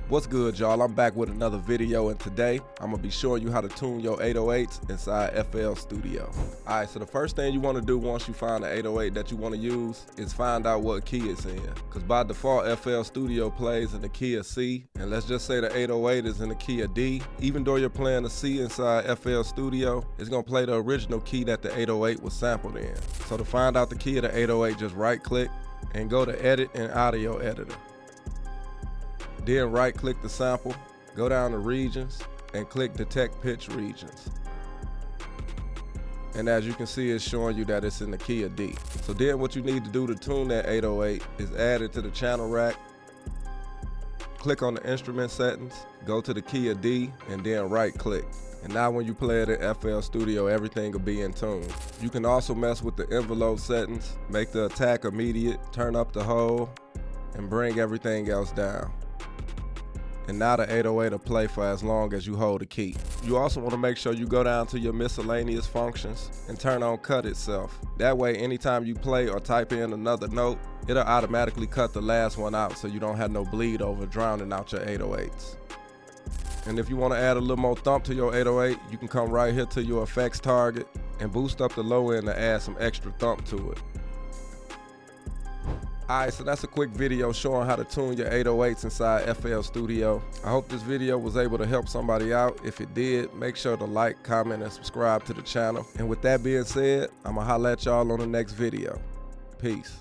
What's good, y'all? I'm back with another video, and today I'm gonna be showing you how to tune your 808s inside FL Studio. Alright, so the first thing you want to do once you find the 808 that you want to use is find out what key it's in. Because by default, FL Studio plays in the key of C, and let's just say the 808 is in the key of D. Even though you're playing a C inside FL Studio, it's gonna play the original key that the 808 was sampled in. So to find out the key of the 808, just right click and go to Edit in Audio Editor. Then right click the sample, go down to Regions, and click Detect Pitch Regions. And as you can see, it's showing you that it's in the key of D. So then what you need to do to tune that 808 is add it to the channel rack, click on the instrument settings, go to the key of D, and then right click. And now when you play it in FL Studio, everything will be in tune. You can also mess with the envelope settings, make the attack immediate, turn up the hold, and bring everything else down. And now the 808 will play for as long as you hold the key. You also want to make sure you go down to your miscellaneous functions and turn on cut itself. That way, anytime you play or type in another note, it'll automatically cut the last one out so you don't have no bleed over drowning out your 808s. And if you want to add a little more thump to your 808, you can come right here to your effects target and boost up the low end to add some extra thump to it. Alright, so that's a quick video showing how to tune your 808s inside FL Studio. I hope this video was able to help somebody out. If it did, make sure to like, comment, and subscribe to the channel. And with that being said, I'ma holla at y'all on the next video. Peace.